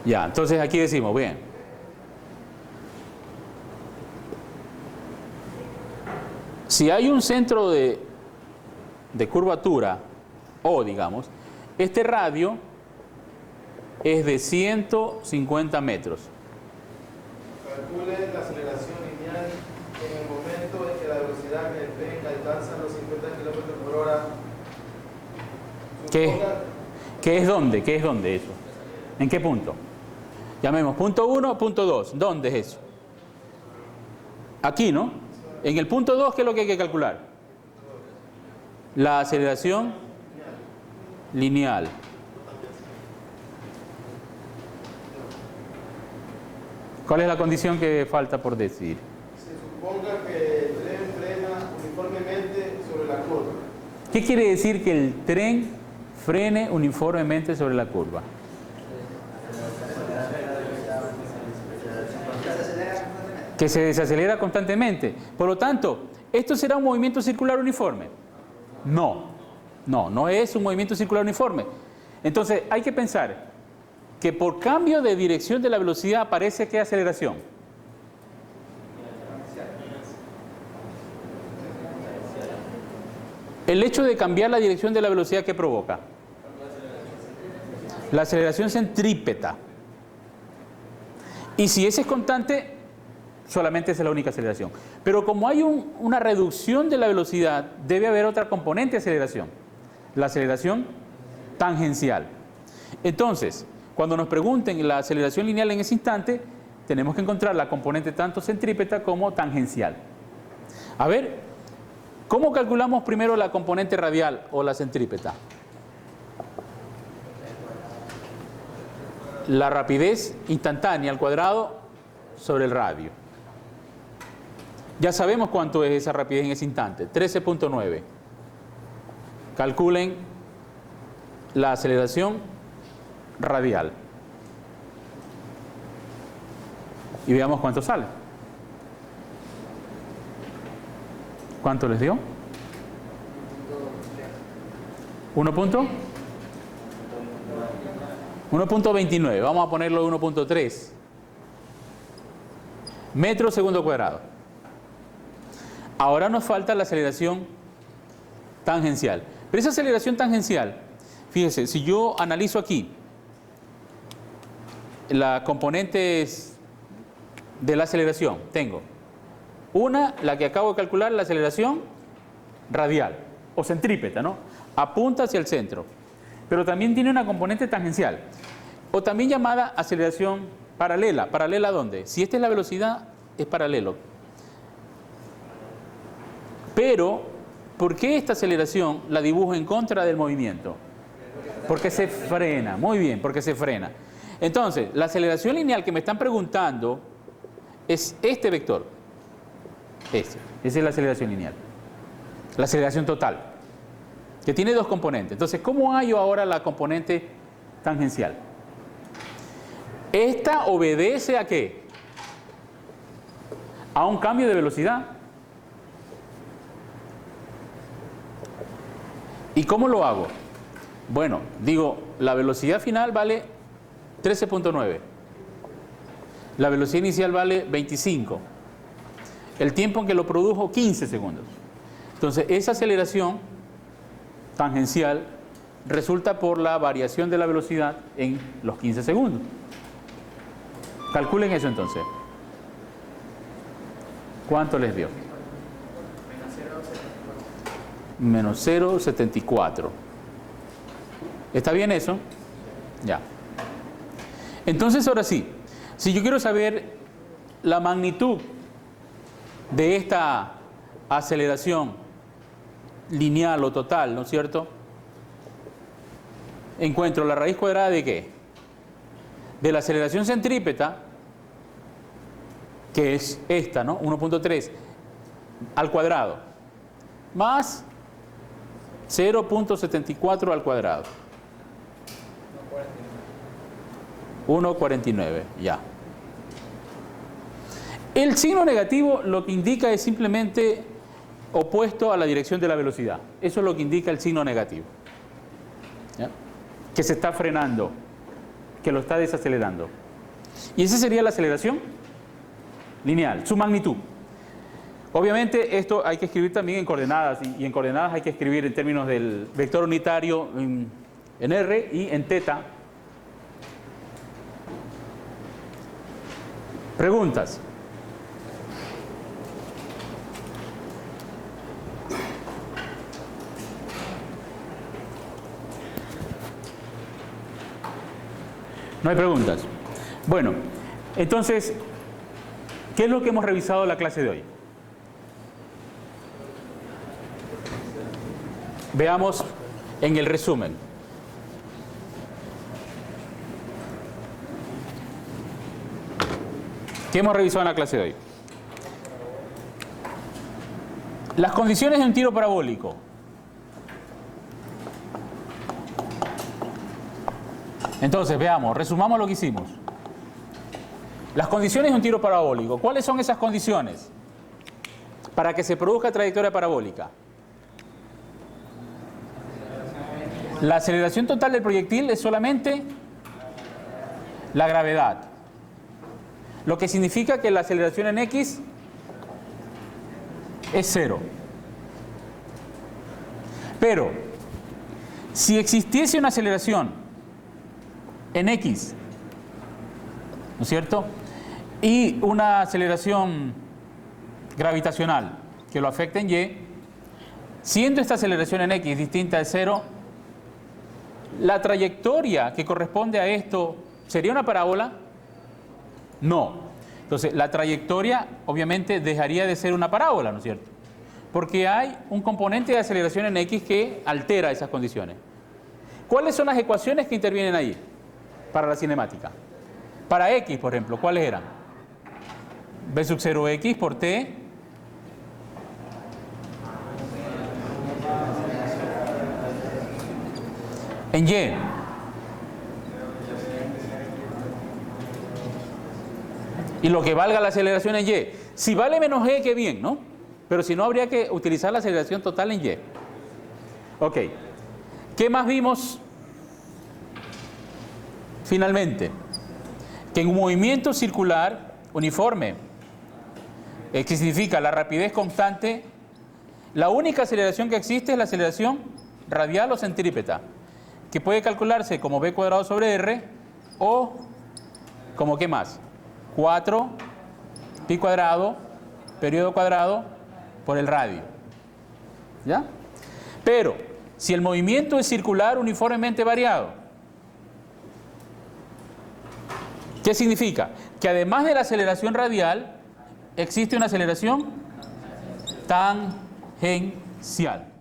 Ya, entonces aquí decimos, bien. Si hay un centro de curvatura, O digamos, este radio es de 150 metros. Calcule la aceleración lineal en el momento en que la velocidad en el tren alcanza los 50 kilómetros por hora. ¿Qué es dónde? ¿Qué es dónde eso? ¿En qué punto? Llamemos punto 1, punto 2. ¿Dónde es eso? Aquí, ¿no? En el punto 2, ¿qué es lo que hay que calcular? La aceleración lineal. ¿Cuál es la condición que falta por decir? Se suponga que el tren frena uniformemente sobre la curva. ¿Qué quiere decir que el tren frene uniformemente sobre la curva? Que se desacelera constantemente. Por lo tanto, ¿esto será un movimiento circular uniforme? No es un movimiento circular uniforme. Entonces, hay que pensar que por cambio de dirección de la velocidad aparece ¿qué aceleración? El hecho de cambiar la dirección de la velocidad, ¿qué provoca? La aceleración centrípeta. Y si ese es constante, solamente esa es la única aceleración. Pero como hay una reducción de la velocidad, debe haber otra componente de aceleración. La aceleración tangencial. Entonces, cuando nos pregunten la aceleración lineal en ese instante, tenemos que encontrar la componente tanto centrípeta como tangencial. A ver, ¿cómo calculamos primero la componente radial o la centrípeta? La rapidez instantánea al cuadrado sobre el radio. Ya sabemos cuánto es esa rapidez en ese instante, 13.9. Calculen la aceleración radial. Y veamos cuánto sale. ¿Cuánto les dio? 1.29. Vamos a ponerlo 1.3 metros segundo cuadrado. Ahora nos falta la aceleración tangencial. Pero esa aceleración tangencial, fíjese, si yo analizo aquí las componentes de la aceleración, tengo una, la que acabo de calcular, la aceleración radial o centrípeta, ¿no? Apunta hacia el centro. Pero también tiene una componente tangencial, o también llamada aceleración paralela. ¿Paralela a dónde? Si esta es la velocidad, es paralelo. Pero, ¿por qué esta aceleración la dibujo en contra del movimiento? Porque se frena. Muy bien, porque se frena. Entonces, la aceleración lineal que me están preguntando es este vector. Esa es la aceleración lineal. La aceleración total, que tiene dos componentes. Entonces, ¿cómo hallo ahora la componente tangencial? Esta obedece ¿a qué? A un cambio de velocidad. ¿Y cómo lo hago? Bueno, digo, la velocidad final vale 13.9. La velocidad inicial vale 25. El tiempo en que lo produjo, 15 segundos. Entonces, esa aceleración tangencial resulta por la variación de la velocidad en los 15 segundos. Calculen eso entonces. ¿Cuánto les dio? Menos 0,74. ¿Está bien eso? Ya. Entonces, ahora sí, si yo quiero saber la magnitud de esta aceleración lineal o total, ¿no es cierto? Encuentro la raíz cuadrada de ¿qué? De la aceleración centrípeta, que es esta, ¿no? 1.3 al cuadrado, más 0.74 al cuadrado. 1.49, ya. El signo negativo lo que indica es simplemente opuesto a la dirección de la velocidad. Eso es lo que indica el signo negativo. ¿Ya? Que se está frenando. que lo está desacelerando. Y esa sería la aceleración lineal, su magnitud. Obviamente esto hay que escribir también en coordenadas, y en coordenadas hay que escribir en términos del vector unitario en R y en θ. Preguntas. ¿No hay preguntas? Bueno, entonces, ¿qué es lo que hemos revisado en la clase de hoy? Veamos en el resumen. ¿Qué hemos revisado en la clase de hoy? Las condiciones de un tiro parabólico. Entonces, veamos, resumamos lo que hicimos. Las condiciones de un tiro parabólico. ¿Cuáles son esas condiciones para que se produzca trayectoria parabólica? La aceleración total del proyectil es solamente la gravedad. Lo que significa que la aceleración en X es 0. Pero, si existiese una aceleración en X, ¿no es cierto? Y una aceleración gravitacional que lo afecta en Y, siendo esta aceleración en X distinta de 0, ¿la trayectoria que corresponde a esto sería una parábola? No. Entonces, la trayectoria obviamente dejaría de ser una parábola, ¿no es cierto? Porque hay un componente de aceleración en X que altera esas condiciones. ¿Cuáles son las ecuaciones que intervienen ahí para la cinemática? Para X, por ejemplo, ¿cuáles eran? B sub 0X por T en Y. Y lo que valga la aceleración en Y. Si vale menos G, qué bien, ¿no? Pero si no, habría que utilizar la aceleración total en Y. Ok. ¿Qué más vimos? Finalmente, que en un movimiento circular uniforme, que significa la rapidez constante, la única aceleración que existe es la aceleración radial o centrípeta, que puede calcularse como b cuadrado sobre r o como ¿qué más? 4 pi cuadrado, periodo cuadrado por el radio. ¿Ya? Pero, si el movimiento es circular uniformemente variado, ¿qué significa? Que además de la aceleración radial, existe una aceleración tangencial.